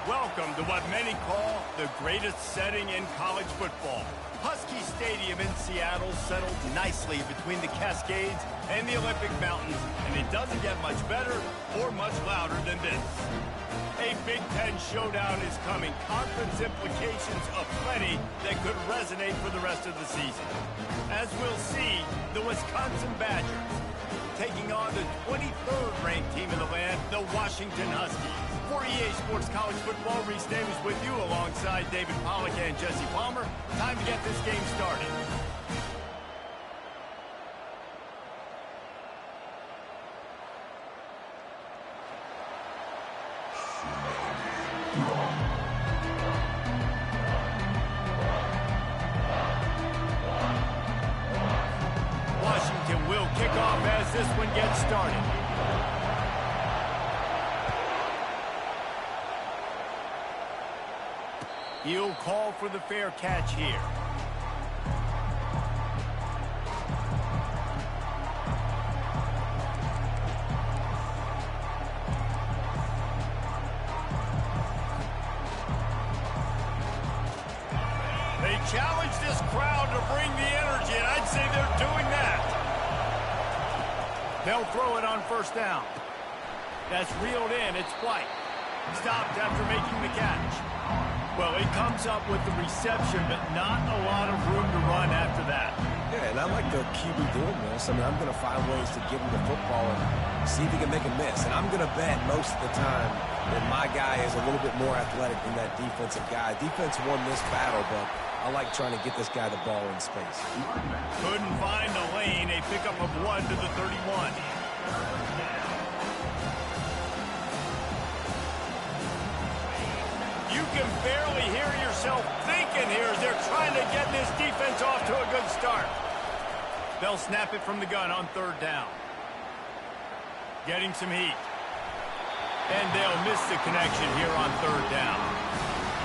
Welcome to what many call the greatest setting in college football. Husky Stadium in Seattle settled nicely between the Cascades and the Olympic Mountains, and it doesn't get much better or much louder than this. A Big Ten showdown is coming. Conference implications aplenty that could resonate for the rest of the season. As we'll see, the Wisconsin Badgers taking on the 23rd ranked team in the land, the Washington Huskies. For EA Sports College Football, Reese Davis with you alongside David Pollack and Jesse Palmer. Time to get this game started. Washington will kick off as this one gets started. He'll call for the fair catch here. They challenge this crowd to bring the energy, and I'd say they're doing that. They'll throw it on first down. That's reeled in. It's White. Stopped after making the catch. Well, he comes up with the reception, but not a lot of room to run after that. Yeah, and I like the QB doing this. I mean, I'm going to find ways to give him the football and see if he can make a miss. And I'm going to bet most of the time that my guy is a little bit more athletic than that defensive guy. Defense won this battle, but I like trying to get this guy the ball in space. Couldn't find a lane. A pickup of 1 to the 31. You can barely hear yourself thinking here as they're trying to get this defense off to a good start. They'll snap it from the gun on third down. Getting some heat. And they'll miss the connection here on third down.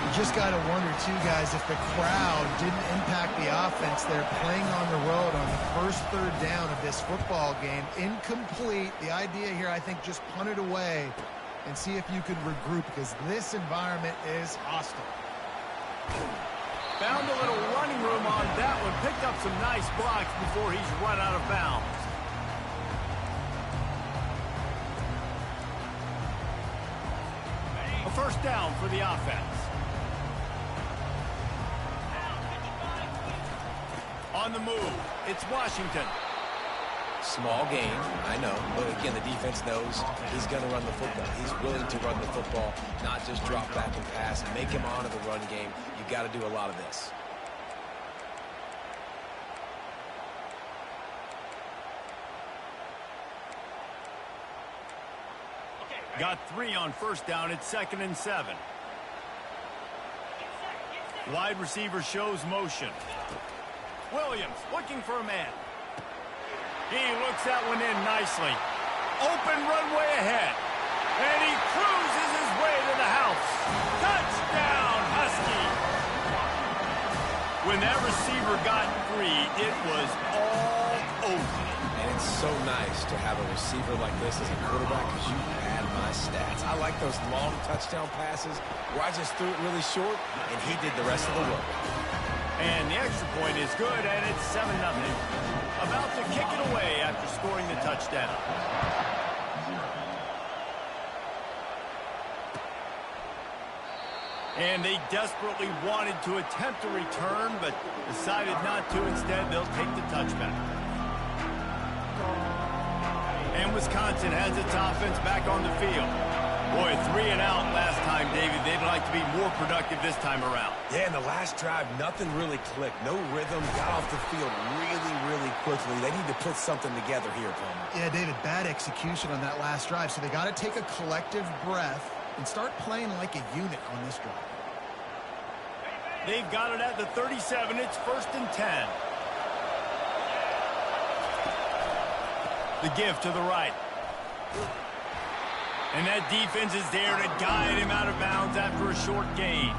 You just got to wonder, too, guys, if the crowd didn't impact the offense. They're playing on the road on the first third down of this football game. Incomplete. The idea here, I think, just punt it away and see if you can regroup, because this environment is hostile. Found a little running room on that one. Picked up some nice blocks before he's run out of bounds. A first down for the offense. On the move, it's Washington. Small game, I know, but again, the defense knows he's going to run the football. He's willing to run the football, not just drop back and pass, make him honor the run game. You got to do a lot of this. Got 3 on first down. It's 2nd and 7. Wide receiver shows motion. Williams looking for a man. He looks that one in nicely. Open runway ahead. And he cruises his way to the house. Touchdown, Husky. When that receiver got free, it was all over. And it's so nice to have a receiver like this as a quarterback, because you pad my stats. I like those long touchdown passes where I just threw it really short, and he did the rest of the work. And the extra point is good, and it's 7-0. About to kick it away after scoring the touchdown. And they desperately wanted to attempt a return, but decided not to. Instead, they'll take the touchback. And Wisconsin has its offense back on the field. Boy, 3 and out last time, David. They'd like to be more productive this time around. Yeah, in the last drive, nothing really clicked. No rhythm. Got off the field really, really quickly. They need to put something together here, Palmer. Yeah, David, bad execution on that last drive. So they got to take a collective breath and start playing like a unit on this drive. They've got it at the 37. It's 1st and 10. The give to the right. And that defense is there to guide him out of bounds after a short gain.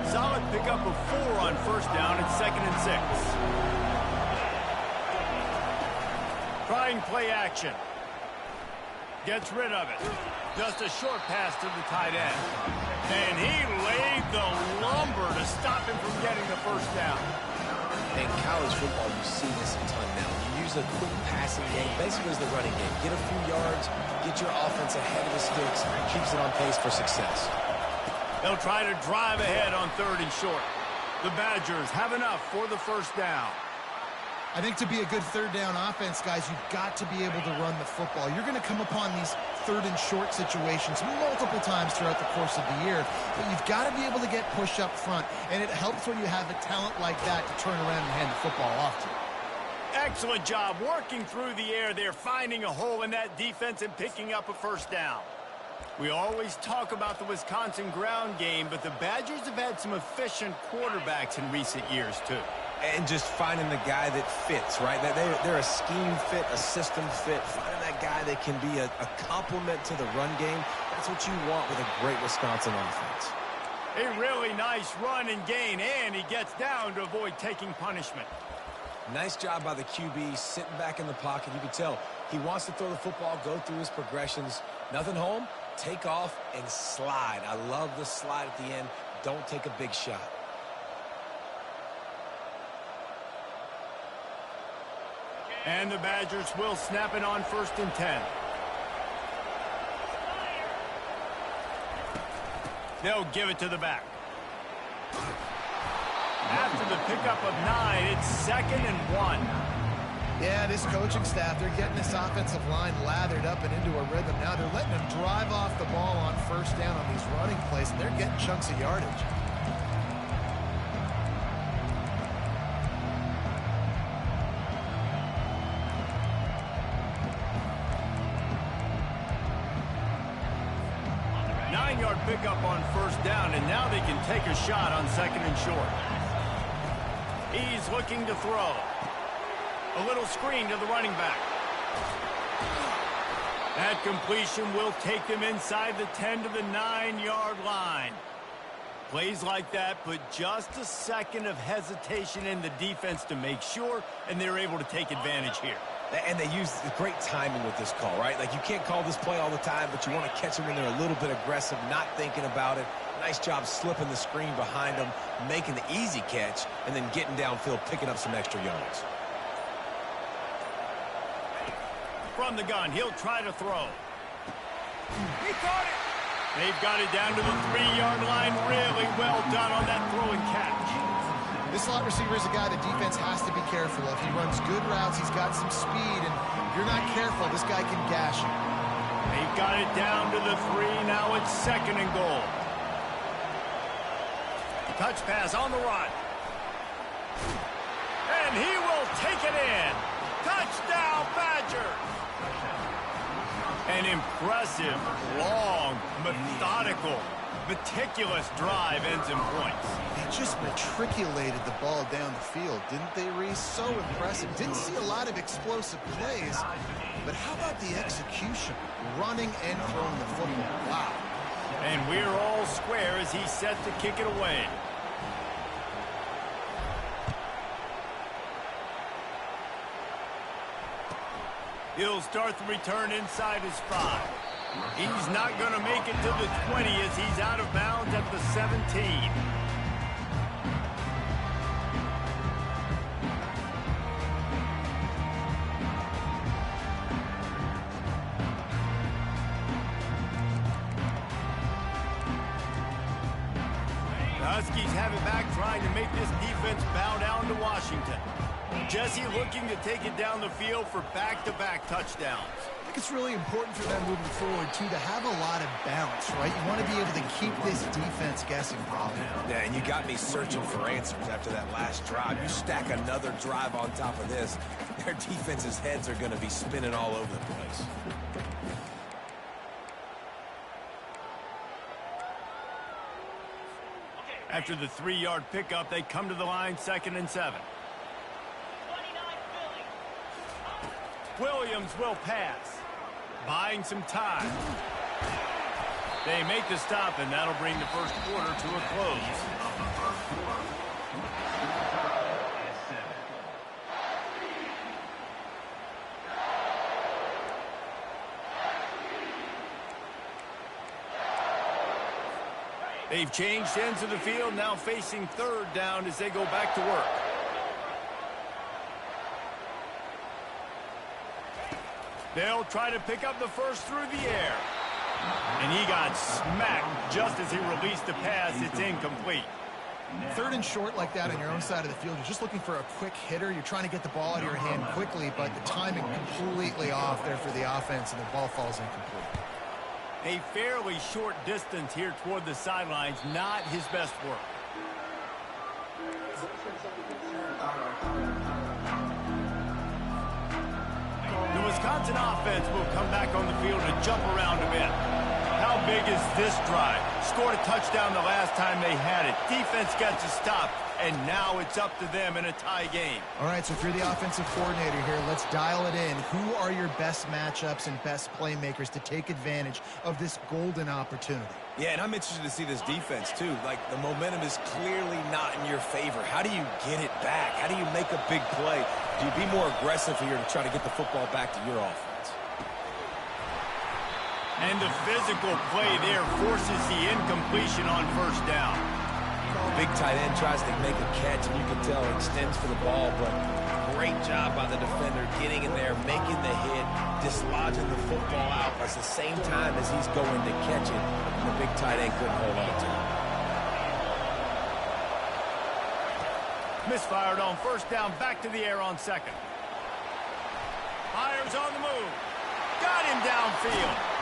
Solid pickup of 4 on first down. It's 2nd and 6. Trying play action. gets rid of it. Just a short pass to the tight end. And he laid the lumber to stop him from getting the first down. In college football, you see this a ton now. You use a quick passing game, basically as the running game. Get a few yards, get your offense ahead of the sticks, keeps it on pace for success. They'll try to drive ahead on 3rd and short. The Badgers have enough for the first down. I think to be a good 3rd down offense, guys, you've got to be able to run the football. You're going to come upon these 3rd and short situations multiple times throughout the course of the year, but you've got to be able to get push up front, and it helps when you have a talent like that to turn around and hand the football off to. Excellent job working through the air there, finding a hole in that defense and picking up a first down. We always talk about the Wisconsin ground game, but the Badgers have had some efficient quarterbacks in recent years, too. And just finding the guy that fits, right? They're a scheme fit, a system fit. Finding that guy that can be a complement to the run game. That's what you want with a great Wisconsin offense. A really nice run and gain, and he gets down to avoid taking punishment. Nice job by the QB, sitting back in the pocket. You can tell he wants to throw the football, go through his progressions. Nothing home, take off and slide. I love the slide at the end. Don't take a big shot. And the Badgers will snap it on 1st and 10. They'll give it to the back. After the pickup of 9, it's 2nd and 1. Yeah, this coaching staff, they're getting this offensive line lathered up and into a rhythm. Now they're letting them drive off the ball on 1st down on these running plays, and they're getting chunks of yardage. Pickup on 1st down, and now they can take a shot on 2nd and short. He's looking to throw. A little screen to the running back. That completion will take them inside the 10 to the 9-yard line. Plays like that put just a second of hesitation in the defense to make sure, and they're able to take advantage here. And they use great timing with this call, right? Like, you can't call this play all the time, but you want to catch them when they're a little bit aggressive, not thinking about it. Nice job slipping the screen behind them, making the easy catch, and then getting downfield, picking up some extra yards. From the gun, he'll try to throw. He caught it! They've got it down to the 3-yard line. Really well done on that throw and catch. This slot receiver is a guy the defense has to be careful of. He runs good routes. He's got some speed, and if you're not careful, this guy can gash you. They've got it down to the 3. Now it's 2nd and goal. Touch pass on the run. And he will take it in. Touchdown, Badgers. An impressive, long, methodical, meticulous drive ends in points. They just matriculated the ball down the field, didn't they, Reese? So impressive. Didn't see a lot of explosive plays, but how about the execution? Running and throwing the football. Wow. And we're all square as he's set to kick it away. He'll start the return inside his 5. He's not going to make it to the 20 as he's out of bounds at the 17. The Huskies have it back, trying to make this defense bow down to Washington. Jesse looking to take it down the field for back-to-back touchdowns. I think it's really important for them moving forward, too, to have a lot of balance, right? You want to be able to keep this defense guessing, probably. Yeah, and you got me searching for answers after that last drive. You stack another drive on top of this, their defense's heads are going to be spinning all over the place. After the 3-yard pickup, they come to the line, 2nd and 7. Williams will pass, buying some time. They make the stop, and that'll bring the first quarter to a close. They've changed ends of the field, now facing third down as they go back to work. They'll try to pick up the first through the air. And he got smacked just as he released the pass. It's incomplete. Third and short like that on your own side of the field, you're just looking for a quick hitter. You're trying to get the ball out of your hand quickly, but the timing completely off there for the offense, and the ball falls incomplete. A fairly short distance here toward the sidelines, not his best work. The Wisconsin offense will come back on the field to jump around a bit. How big is this drive? Scored a touchdown the last time they had it. Defense gets a stop, and now it's up to them in a tie game. All right, so if you're the offensive coordinator here, let's dial it in. Who are your best matchups and best playmakers to take advantage of this golden opportunity? Yeah, and I'm interested to see this defense, too. Like, the momentum is clearly not in your favor. How do you get it back? How do you make a big play? Do you be more aggressive here to try to get the football back to your offense? And the physical play there forces the incompletion on first down. Big tight end tries to make a catch, and you can tell extends for the ball, but great job by the defender getting in there, making the hit, dislodging the football out at the same time as he's going to catch it. And the big tight end couldn't hold on to it. Misfired on first down, back to the air on second. Myers on the move. Got him downfield.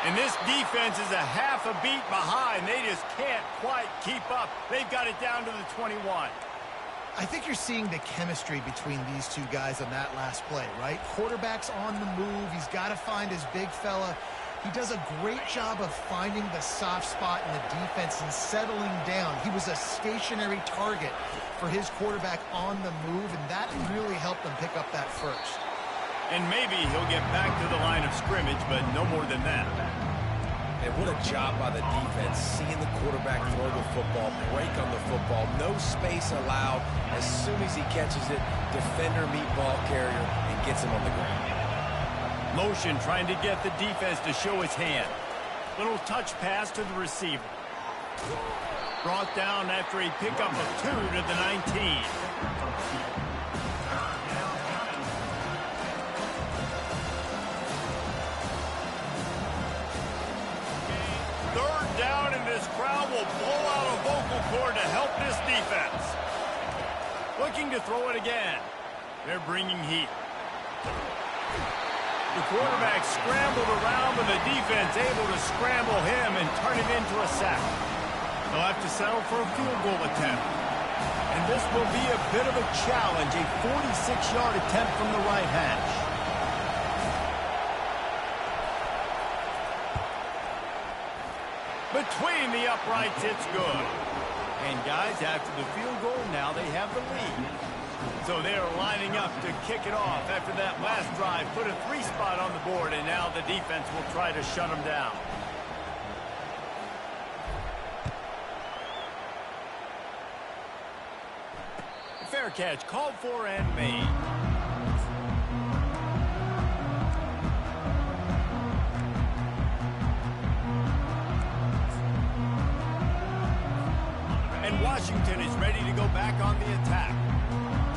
And this defense is a half a beat behind. They just can't quite keep up. They've got it down to the 21. I think you're seeing the chemistry between these two guys on that last play, right? Quarterback's on the move. He's got to find his big fella. He does a great job of finding the soft spot in the defense and settling down. He was a stationary target for his quarterback on the move, and that really helped them pick up that first. And maybe he'll get back to the line of scrimmage, but no more than that. And what a job by the defense, seeing the quarterback throw the football, break on the football, no space allowed. As soon as he catches it, defender meet ball carrier and gets him on the ground. Motion trying to get the defense to show his hand. Little touch pass to the receiver. Brought down after a pickup of 2 to the 19. Down, and this crowd will blow out a vocal cord to help this defense. Looking to throw it again. They're bringing heat. The quarterback scrambled around, but the defense able to scramble him and turn it into a sack. They'll have to settle for a field goal attempt. And this will be a bit of a challenge, a 46-yard attempt from the right hash. Between the uprights, it's good. And guys, after the field goal, now they have the lead. So they're lining up to kick it off after that last drive. Put a 3 spot on the board, and now the defense will try to shut them down. Fair catch called for and made. Washington is ready to go back on the attack.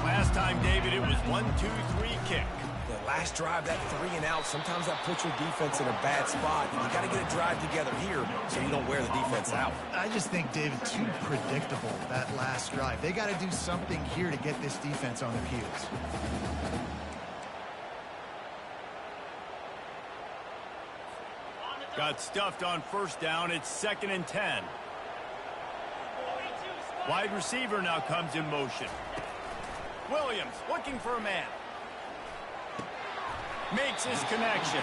Last time, David, it was 1-2-3 kick. The last drive, that 3 and out, sometimes that puts your defense in a bad spot. And you got to get a drive together here so you don't wear the defense out. I just think, David, too predictable, that last drive. They got to do something here to get this defense on their heels. Got stuffed on first down. It's 2nd and 10. Wide receiver now comes in motion. Williams looking for a man. Makes his connection.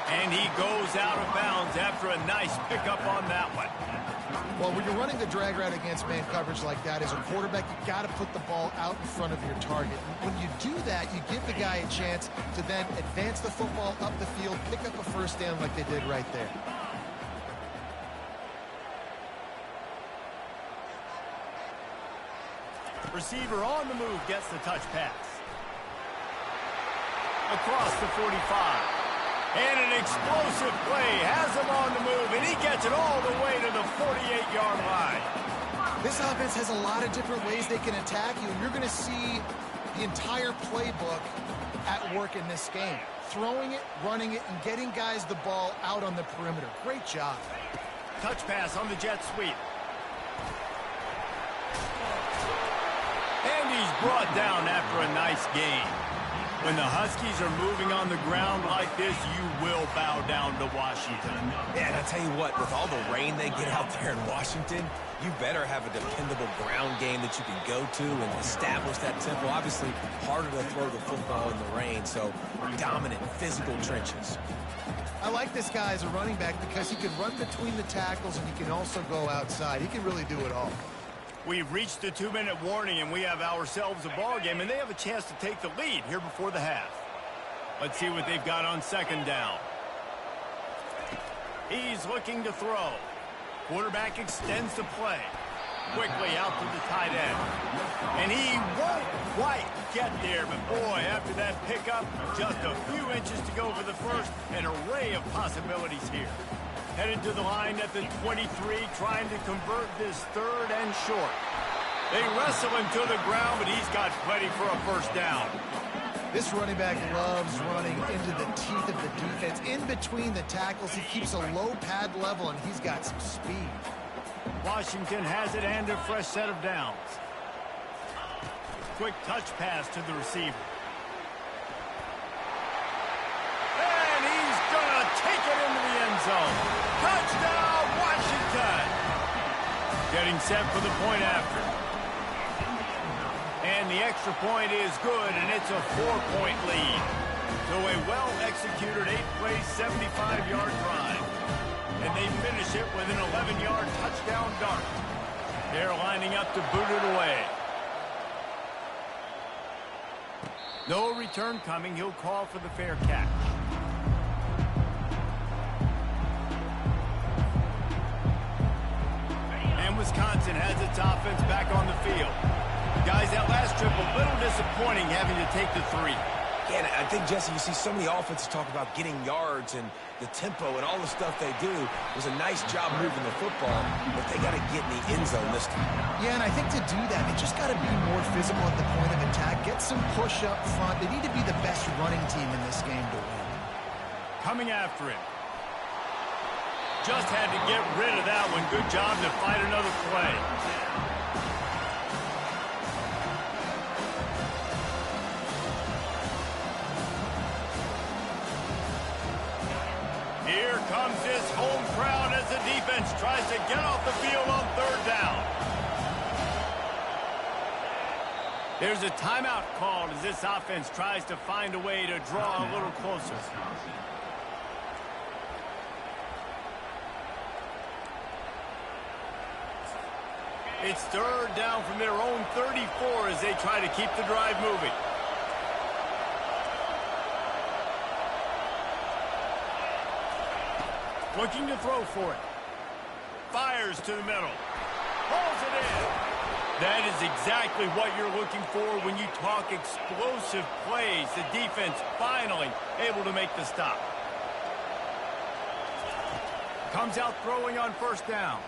And he goes out of bounds after a nice pickup on that one. Well, when you're running the drag route against man coverage like that, as a quarterback, you got to put the ball out in front of your target. When you do that, you give the guy a chance to then advance the football up the field, pick up a first down like they did right there. Receiver on the move gets the touch pass. Across the 45. And an explosive play, has him on the move, and he gets it all the way to the 48-yard line. This offense has a lot of different ways they can attack you, and you're going to see the entire playbook at work in this game. Throwing it, running it, and getting guys the ball out on the perimeter. Great job. Touch pass on the jet sweep. And he's brought down after a nice gain. When the Huskies are moving on the ground like this, you will bow down to Washington. Yeah, and I tell you what, with all the rain they get out there in Washington, you better have a dependable ground game that you can go to and establish that tempo. Obviously, harder to throw the football in the rain, so dominant physical trenches. I like this guy as a running back because he can run between the tackles and he can also go outside. He can really do it all. We've reached the 2-minute warning, and we have ourselves a ball game, and they have a chance to take the lead here before the half. Let's see what they've got on second down. He's looking to throw. Quarterback extends the play. Quickly out to the tight end. And he won't quite get there, but boy, after that pickup, just a few inches to go for the first. An array of possibilities here. Headed to the line at the 23, trying to convert this third and short. They wrestle him to the ground, but he's got plenty for a first down. This running back loves running into the teeth of the defense. In between the tackles, he keeps a low pad level, and he's got some speed. Washington has it and a fresh set of downs. Quick touch pass to the receiver. And he's going to take it into the end zone. Touchdown, Washington! Getting set for the point after. And the extra point is good, and it's a 4-point lead. So a well-executed 8-play, 75-yard drive. And they finish it with an 11-yard touchdown dart. They're lining up to boot it away. No return coming. He'll call for the fair catch. And Wisconsin has its offense back on the field. Guys, that last trip a little disappointing having to take the 3. Yeah, and I think, Jesse, you see so many offenses talk about getting yards and the tempo and all the stuff they do. It was a nice job moving the football, but they got to get in the end zone this time. Yeah, and I think to do that, they just got to be more physical at the point of attack, get some push up front. They need to be the best running team in this game to win. Coming after him. Just had to get rid of that one. Good job to fight another play. Here comes this home crowd as the defense tries to get off the field on third down. There's a timeout called as this offense tries to find a way to draw a little closer. It's third down from their own 34 as they try to keep the drive moving. Looking to throw for it. Fires to the middle. Pulls it in. That is exactly what you're looking for when you talk explosive plays. The defense finally able to make the stop. Comes out throwing on first down.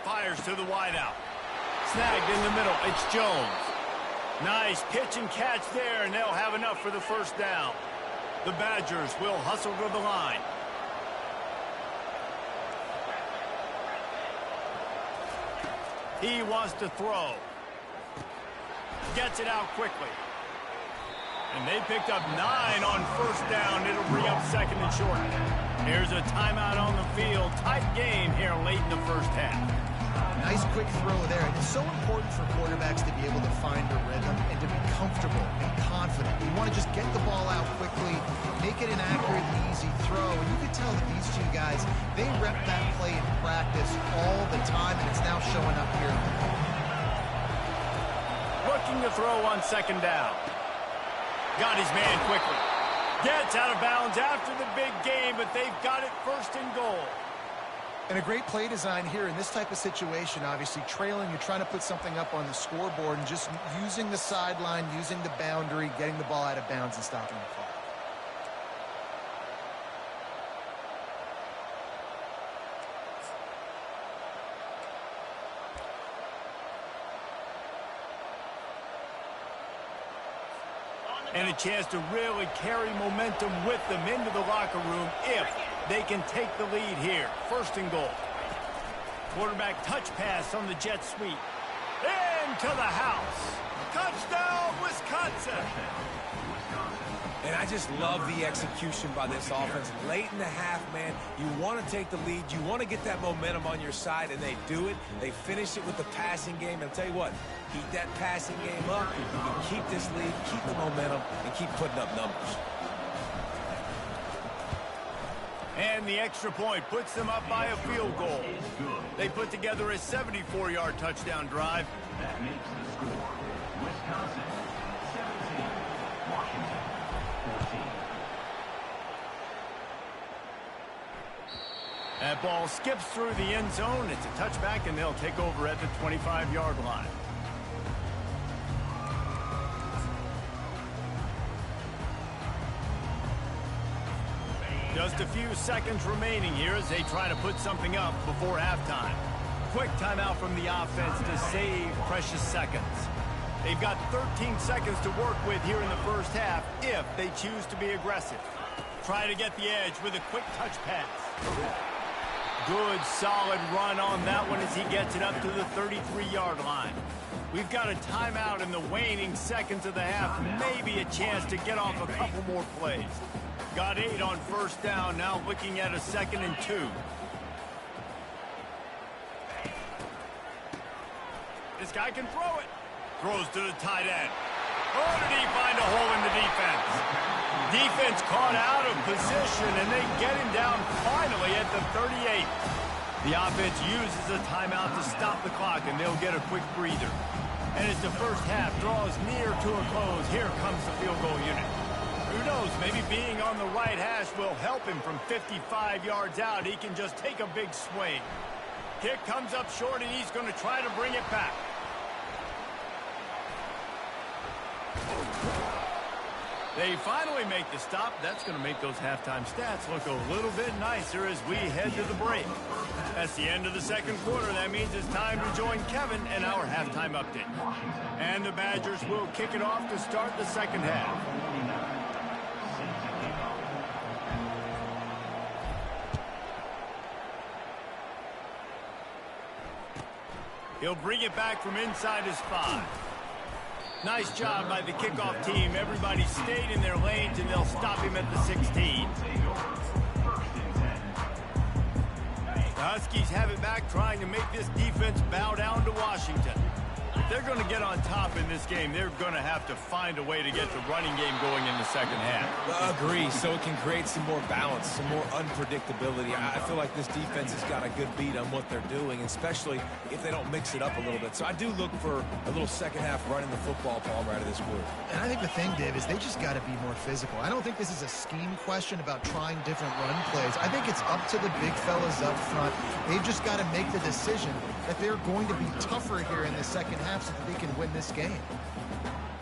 Fires to the wideout. Snagged in the middle. It's Jones. Nice pitch and catch there, and they'll have enough for the first down. The Badgers will hustle to the line. He wants to throw. Gets it out quickly. And they picked up 9 on first down. It'll bring up second and short. Here's a timeout on the field. Tight game here late in the first half. Nice quick throw there. And it's so important for quarterbacks to be able to find a rhythm and to be comfortable and confident. You want to just get the ball out quickly, make it an accurate and easy throw. And you can tell that these two guys, they rep that play in practice all the time, and it's now showing up here. Looking to throw on second down. Got his man quickly. Gets out of bounds after the big game, but they've got it first and goal. And a great play design here in this type of situation. Obviously, trailing, you're trying to put something up on the scoreboard and just using the sideline, using the boundary, getting the ball out of bounds and stopping the clock. and a chance to really carry momentum with them into the locker room if they can take the lead here. First and goal. Quarterback touch pass on the jet sweep. Into the house. Touchdown, Wisconsin. And I just love the execution by this offense. Late in the half, man, you want to take the lead. You want to get that momentum on your side, and they do it. They finish it with the passing game. And I'll tell you what, keep that passing game up. You can keep this lead, keep the momentum, and keep putting up numbers. And the extra point puts them up by a field goal. They put together a 74-yard touchdown drive. That makes the score Wisconsin 17, Washington 14. That ball skips through the end zone. It's a touchback, and they'll take over at the 25-yard line. Just a few seconds remaining here as they try to put something up before halftime. Quick timeout from the offense to save precious seconds. They've got 13 seconds to work with here in the first half if they choose to be aggressive. Try to get the edge with a quick touch pass. Good, solid run on that one as he gets it up to the 33-yard line. We've got a timeout in the waning seconds of the half. Maybe a chance to get off a couple more plays. Got 8 on first down, now looking at a 2nd and 2. This guy can throw it. Throws to the tight end. Oh, did he find a hole in the defense? Defense caught out of position, and they get him down finally at the 38. The offense uses a timeout to stop the clock, and they'll get a quick breather. And as the first half draws near to a close, here comes the field goal unit. Who knows, maybe being on the right hash will help him from 55 yards out. He can just take a big swing. Kick comes up short, and he's going to try to bring it back. They finally make the stop. That's going to make those halftime stats look a little bit nicer as we head to the break. That's the end of the second quarter. That means it's time to join Kevin and our halftime update. And the Badgers will kick it off to start the second half. He'll bring it back from inside his 5. Nice job by the kickoff team. Everybody stayed in their lanes, and they'll stop him at the 16. The Huskies have it back, trying to make this defense bow down to Washington. If they're going to get on top in this game, they're going to have to find a way to get the running game going in the second half. Agree, so it can create some more balance, some more unpredictability. I feel like this defense has got a good beat on what they're doing, especially if they don't mix it up a little bit. So I do look for a little second half running the football ball right of this group. And I think the thing, Dave, is they just got to be more physical. I don't think this is a scheme question about trying different run plays. I think it's up to the big fellas up front. They've just got to make the decision that they're going to be tougher here in the second half so that they can win this game.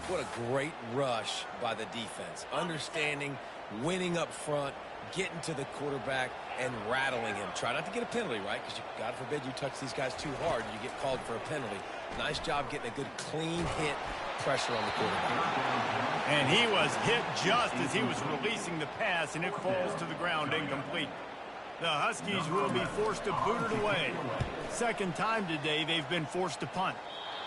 What a great rush by the defense. Understanding, winning up front, getting to the quarterback, and rattling him. Try not to get a penalty, right? Because God forbid you touch these guys too hard and you get called for a penalty. Nice job getting a good clean hit pressure on the quarterback. And he was hit just as he was releasing the pass, and it falls to the ground incomplete. The Huskies will be forced to boot it away. Second time today they've been forced to punt.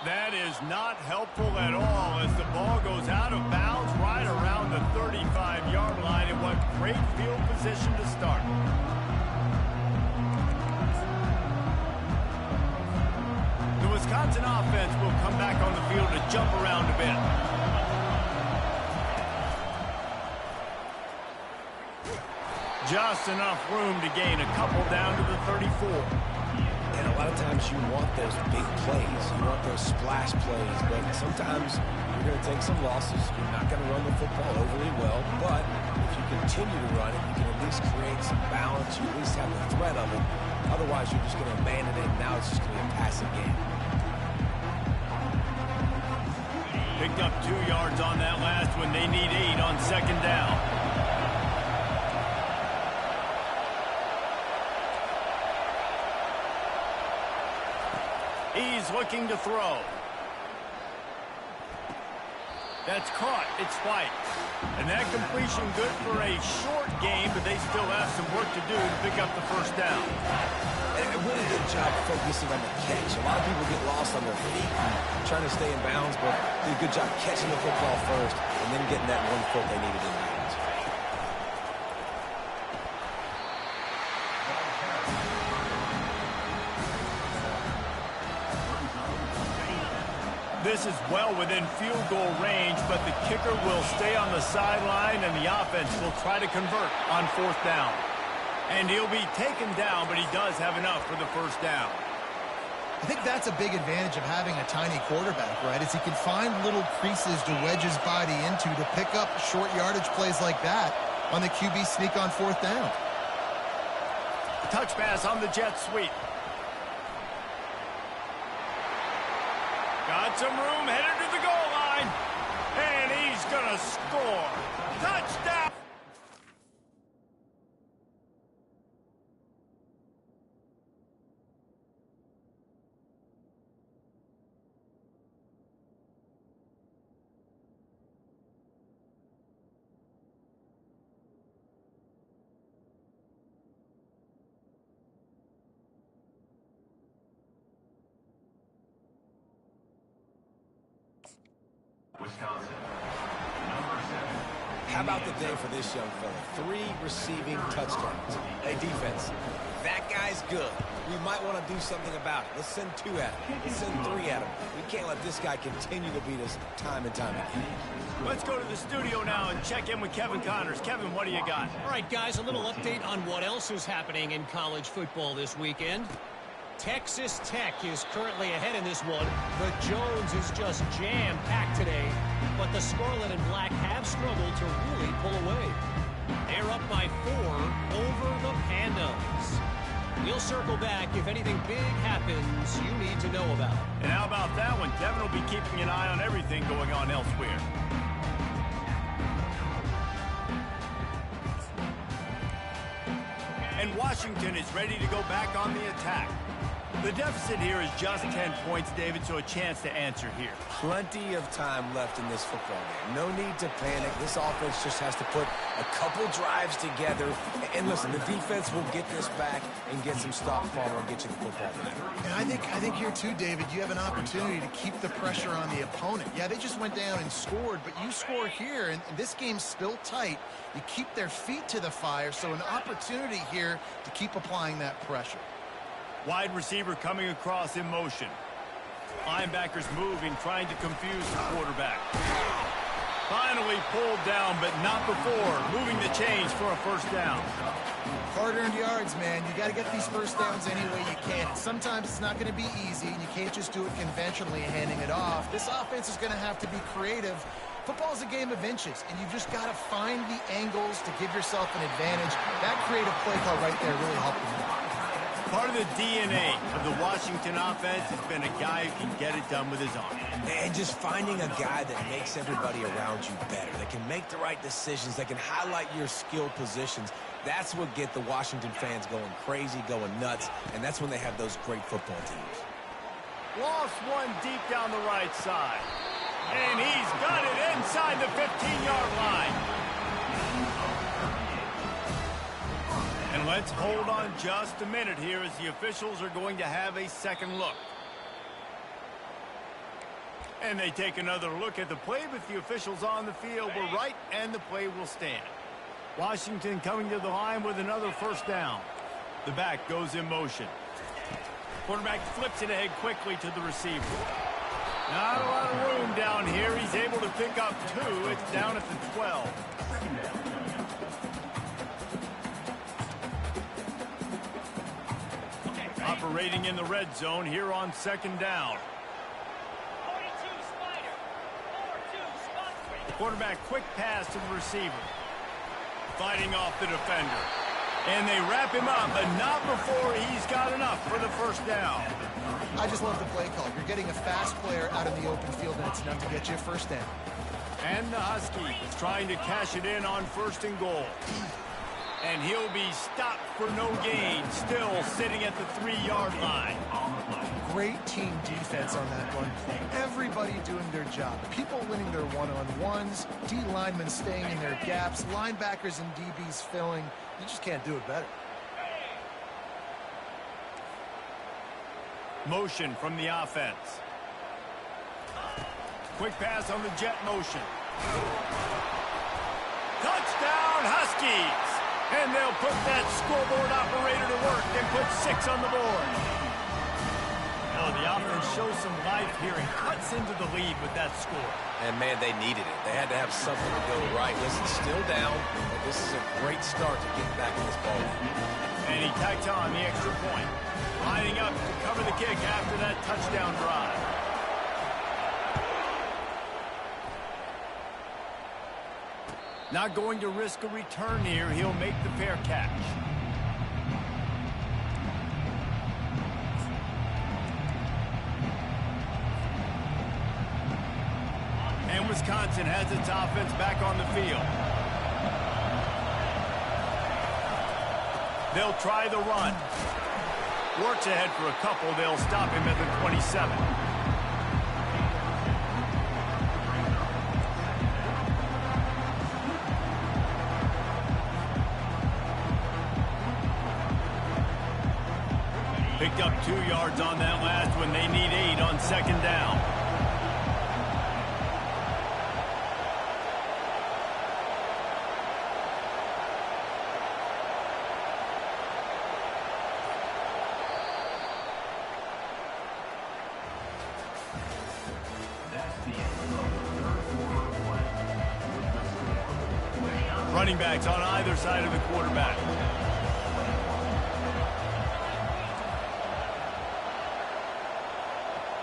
That is not helpful at all as the ball goes out of bounds right around the 35-yard line. And what great field position to start. The Wisconsin offense will come back on the field to jump around a bit. Just enough room to gain a couple down to the 34. And a lot of times you want those big plays. You want those splash plays. But sometimes you're going to take some losses. You're not going to run the football overly well. But if you continue to run it, you can at least create some balance. You at least have the threat of it. Otherwise, you're just going to abandon it. And now it's just going to be a passing game. Picked up 2 yards on that last one. They need 8 on second down. He's looking to throw. That's caught. It's White. And that completion good for a short game, but they still have some work to do to pick up the first down. And a really good job focusing on the catch. A lot of people get lost on their feet and trying to stay in bounds, but did a good job catching the football first and then getting that 1 foot they needed in bounds. This is well within field goal range, but the kicker will stay on the sideline, and the offense will try to convert on 4th down. And he'll be taken down, but he does have enough for the first down. I think that's a big advantage of having a tiny quarterback, right? Is he can find little creases to wedge his body into to pick up short yardage plays like that on the QB sneak on 4th down. Touch pass on the jet sweep. Got some room, headed to the goal line. And he's going to score. Touchdown! Wisconsin, number 7. How about the day for this young fella? 3 receiving touchdowns. Hey, defense, that guy's good. We might want to do something about it. Let's send 2 at him. Let's send 3 at him. We can't let this guy continue to beat us time and time again. Let's go to the studio now and check in with Kevin Connors. Kevin, what do you got? All right, guys, a little update on what else is happening in college football this weekend. Texas Tech is currently ahead in this one. The Jones is just jam-packed today, but the Scarlet and Black have struggled to really pull away. They're up by 4 over the Pandas. We'll circle back if anything big happens you need to know about. And how about that one? Kevin will be keeping an eye on everything going on elsewhere. And Washington is ready to go back on the attack. The deficit here is just 10 points, David, so a chance to answer here. Plenty of time left in this football game. No need to panic. This offense just has to put a couple drives together. And listen, the defense will get this back and get some stop follow and get you the football back. And I think here too, David, you have an opportunity to keep the pressure on the opponent. Yeah, they just went down and scored, but you score here, and this game's still tight. You keep their feet to the fire, so an opportunity here to keep applying that pressure. Wide receiver coming across in motion. Linebackers moving, trying to confuse the quarterback. Finally pulled down, but not before. Moving the chains for a first down. Hard-earned yards, man. You got to get these first downs any way you can. And sometimes it's not going to be easy, and you can't just do it conventionally handing it off. This offense is going to have to be creative. Football is a game of inches, and you've just got to find the angles to give yourself an advantage. That creative play call right there really helped them out. Part of the DNA of the Washington offense has been a guy who can get it done with his arm. And just finding a guy that makes everybody around you better, that can make the right decisions, that can highlight your skill positions. That's what get the Washington fans going crazy, going nuts, and that's when they have those great football teams. Lost one deep down the right side. And he's got it inside the 15-yard line. And let's hold on just a minute here as the officials are going to have a second look. And they take another look at the play, but the officials on the field were right, and the play will stand. Washington coming to the line with another first down. The back goes in motion. Quarterback flips it ahead quickly to the receiver. Not a lot of room down here. He's able to pick up 2. It's down at the 12. Operating in the red zone here on second down. Quarterback quick pass to the receiver. Fighting off the defender. And they wrap him up, but not before he's got enough for the first down. I just love the play call. You're getting a fast player out in the open field, and it's enough to get you a first down. And the Huskies trying to cash it in on 1st and goal. And he'll be stopped for no gain, still sitting at the 3-yard line. Great team defense on that run play. Everybody doing their job. People winning their one-on-ones, D linemen staying in their gaps, linebackers and DBs filling. You just can't do it better. Motion from the offense. Quick pass on the jet motion. Touchdown, Huskies! And they'll put that scoreboard operator to work and put 6 on the board. Now the offense shows some life here and cuts into the lead with that score. And, man, they needed it. They had to have something to go right. Listen, still down, but this is a great start to get back in this ball game. And he tacks on the extra point. Lining up to cover the kick after that touchdown drive. Not going to risk a return here. He'll make the fair catch. And Wisconsin has its offense back on the field. They'll try the run. Works ahead for a couple. They'll stop him at the 27. Picked up 2 yards on that last one. They need 8 on second down. Running backs on either side of the quarterback.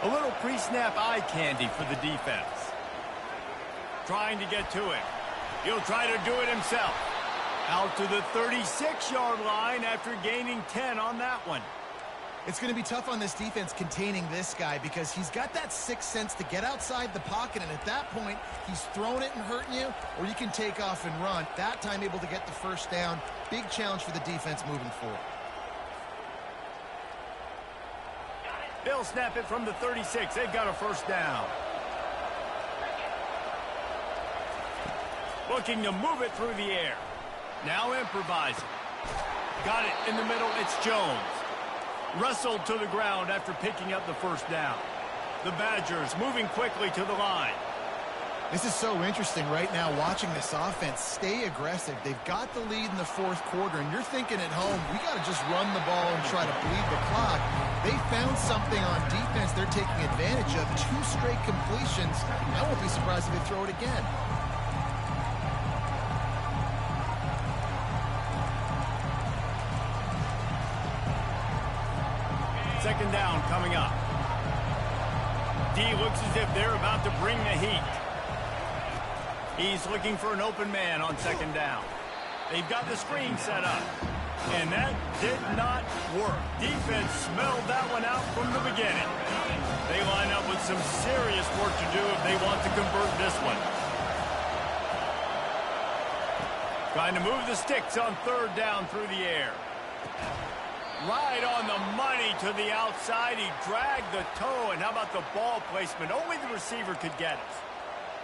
A little pre-snap eye candy for the defense. Trying to get to it. He'll try to do it himself. Out to the 36-yard line after gaining 10 on that one. It's going to be tough on this defense containing this guy because he's got that sixth sense to get outside the pocket, and at that point, he's throwing it and hurting you, or you can take off and run. That time able to get the first down. Big challenge for the defense moving forward. They'll snap it from the 36. They've got a first down. Looking to move it through the air. Now improvising. Got it in the middle. It's Jones. Wrestled to the ground after picking up the first down. The Badgers moving quickly to the line. This is so interesting right now watching this offense stay aggressive. They've got the lead in the fourth quarter, and you're thinking at home, we got to just run the ball and try to bleed the clock. They found something on defense they're taking advantage of. 2 straight completions. I won't be surprised if they throw it again. Second down coming up. D looks as if they're about to bring the heat. He's looking for an open man on second down. They've got the screen set up. And that did not work. Defense smelled that one out from the beginning. They line up with some serious work to do if they want to convert this one. Trying to move the sticks on third down through the air. Right on the money to the outside. He dragged the toe, and how about the ball placement? Only the receiver could get it.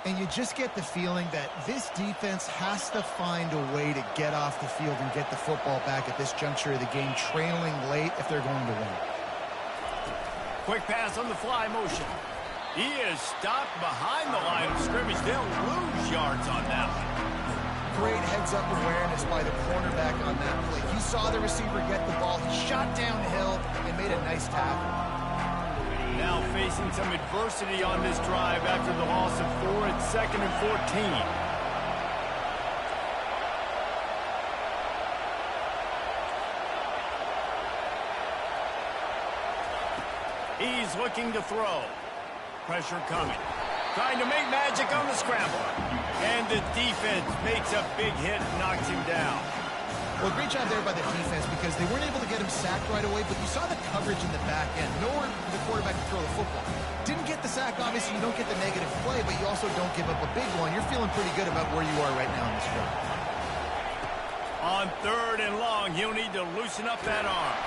And you just get the feeling that this defense has to find a way to get off the field and get the football back at this juncture of the game, trailing late if they're going to win. Quick pass on the fly motion. He is stopped behind the line of scrimmage. They'll lose yards on that one. Great heads-up awareness by the cornerback on that play. He saw the receiver get the ball. He shot downhill and made a nice tackle. Now facing some adversity on this drive after the loss of 4 at 2nd and 14. He's looking to throw. Pressure coming. Trying to make magic on the scramble. And the defense makes a big hit and knocks him down. Well, great job there by the defense because they weren't able to get him sacked right away, but you saw the coverage in the back end. Nowhere for the quarterback to throw the football. Didn't get the sack, obviously you don't get the negative play, but you also don't give up a big one. You're feeling pretty good about where you are right now in this drive. On 3rd and long, he'll need to loosen up that arm.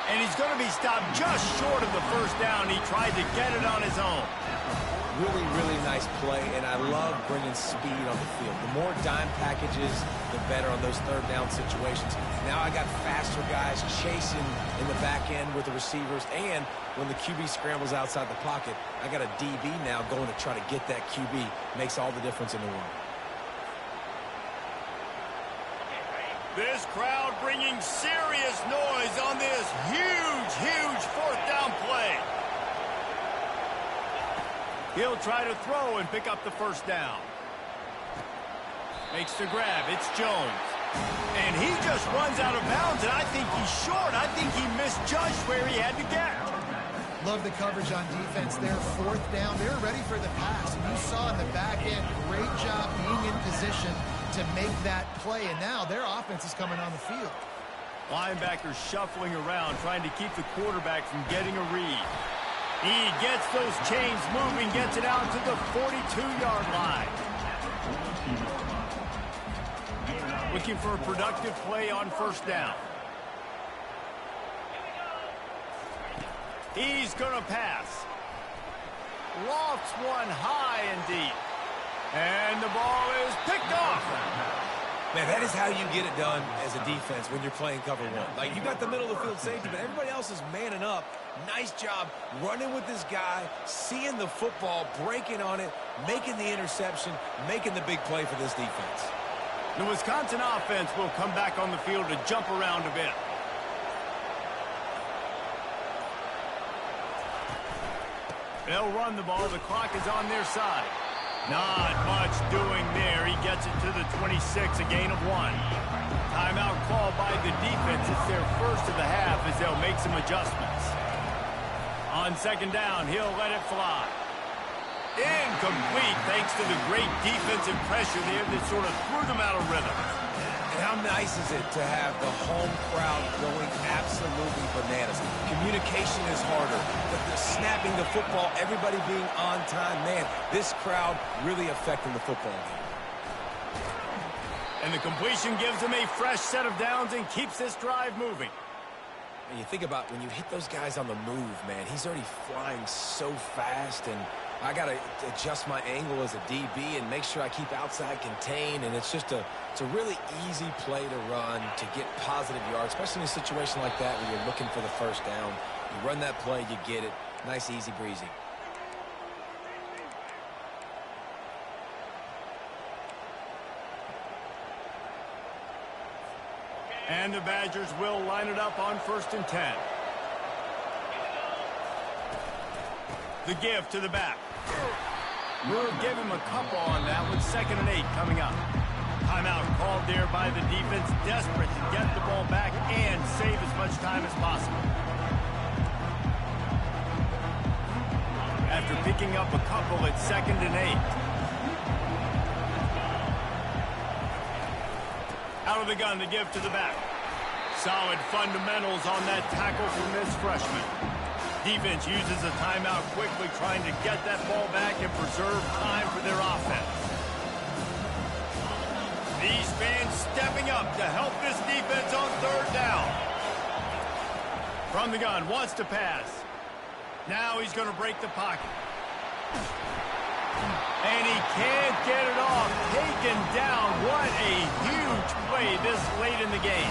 And he's going to be stopped just short of the first down. He tried to get it on his own. Really, really nice play, and I love bringing speed on the field. The more dime packages, the better on those 3rd down situations. Now I got faster guys chasing in the back end with the receivers, and when the QB scrambles outside the pocket, I got a DB now going to try to get that QB. Makes all the difference in the world. This crowd bringing serious noise on this huge, huge 4th down play. He'll try to throw and pick up the first down. Makes the grab. It's Jones. And he just runs out of bounds, and I think he's short. I think he misjudged where he had to get. Love the coverage on defense there. 4th down. They were ready for the pass. And you saw in the back end, great job being in position to make that play. And now their offense is coming on the field. Linebackers shuffling around, trying to keep the quarterback from getting a read. He gets those chains moving, gets it out to the 42-yard line. Looking for a productive play on 1st down. He's going to pass. Lofts one high and deep. And the ball is picked off. Man, that is how you get it done as a defense when you're playing cover 1. Like, you got the middle of the field safety, but everybody else is manning up. Nice job running with this guy, seeing the football, breaking on it, making the interception, making the big play for this defense. The Wisconsin offense will come back on the field to jump around a bit. They'll run the ball. The clock is on their side. Not much doing there. He gets it to the 26, a gain of 1. Timeout called by the defense. It's their first of the half as they'll make some adjustments. On 2nd down, he'll let it fly. Incomplete thanks to the great defensive pressure there that sort of threw them out of rhythm. And how nice is it to have the home crowd going absolutely bananas? Communication is harder, but the snapping the football, everybody being on time, man, this crowd really affecting the football game. And the completion gives them a fresh set of downs and keeps this drive moving. And you think about when you hit those guys on the move, man, he's already flying so fast, and I got to adjust my angle as a DB and make sure I keep outside contained, and it's just it's a really easy play to run to get positive yards, especially in a situation like that where you're looking for the first down. You run that play, you get it. Nice, easy breezy. And the Badgers will line it up on 1st and 10. The give to the back. We'll give him a couple on that with 2nd and 8 coming up. Timeout called there by the defense, desperate to get the ball back and save as much time as possible. After picking up a couple at 2nd and 8. Out of the gun to give to the back. Solid fundamentals on that tackle from this freshman. Defense uses a timeout quickly, trying to get that ball back and preserve time for their offense. These fans stepping up to help this defense on 3rd down. From the gun, wants to pass. Now he's going to break the pocket. And he can't get it off. Taken down. What a huge play this late in the game.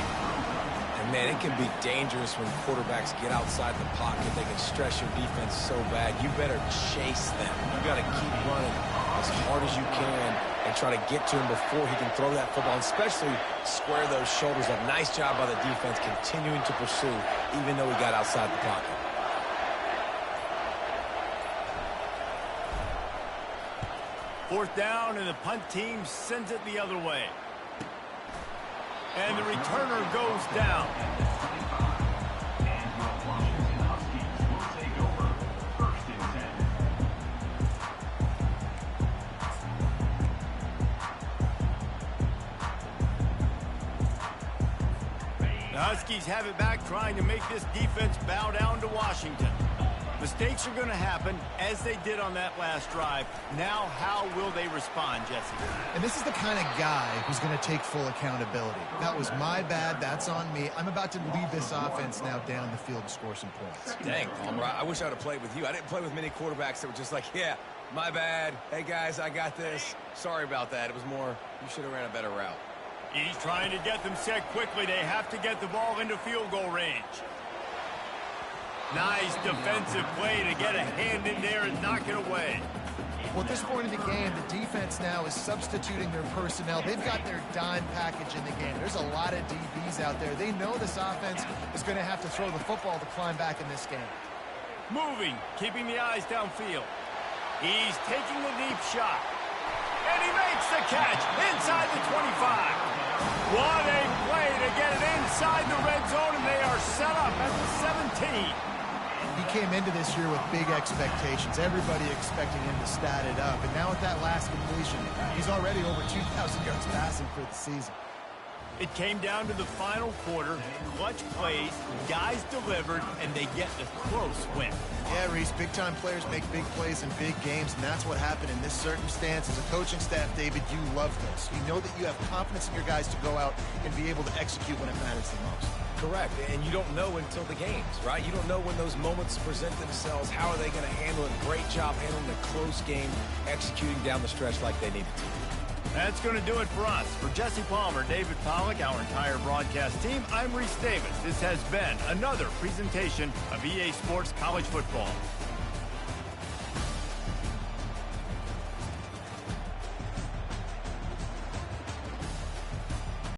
And, man, it can be dangerous when quarterbacks get outside the pocket. They can stress your defense so bad. You better chase them. You got to keep running as hard as you can and try to get to him before he can throw that football, and especially square those shoulders up. Nice job by the defense continuing to pursue, even though he got outside the pocket. Fourth down, and the punt team sends it the other way. And the returner goes down. The Huskies have it back, trying to make this defense bow down to Washington. Mistakes are going to happen, as they did on that last drive. Now, how will they respond, Jesse? And this is the kind of guy who's going to take full accountability. That was my bad. That's on me. I'm about to lead this offense now down the field to score some points. Dang, Palmer, I wish I would have played with you. I didn't play with many quarterbacks that were just like, yeah, my bad. Hey, guys, I got this. Sorry about that. It was more, you should have ran a better route. He's trying to get them set quickly. They have to get the ball into field goal range. Nice defensive play to get a hand in there and knock it away. Well, at this point in the game, the defense now is substituting their personnel. They've got their dime package in the game. There's a lot of DBs out there. They know this offense is going to have to throw the football to climb back in this game. Moving, keeping the eyes downfield. He's taking the deep shot. And he makes the catch inside the 25. What a play to get it inside the red zone, and they are set up at the 17. He came into this year with big expectations. Everybody expecting him to stat it up. And now with that last completion, he's already over 2,000 yards passing for the season. It came down to the final quarter. Clutch plays, guys delivered, and they get the close win. Yeah, Reese, big-time players make big plays in big games, and that's what happened in this circumstance. As a coaching staff, David, you love this. You know that you have confidence in your guys to go out and be able to execute when it matters the most. Correct, and you don't know until the games, right? You don't know when those moments present themselves. How are they going to handle it? Great job handling a close game, executing down the stretch like they needed to. That's going to do it for us. For Jesse Palmer, David Pollack, our entire broadcast team, I'm Reese Davis. This has been another presentation of EA Sports College Football.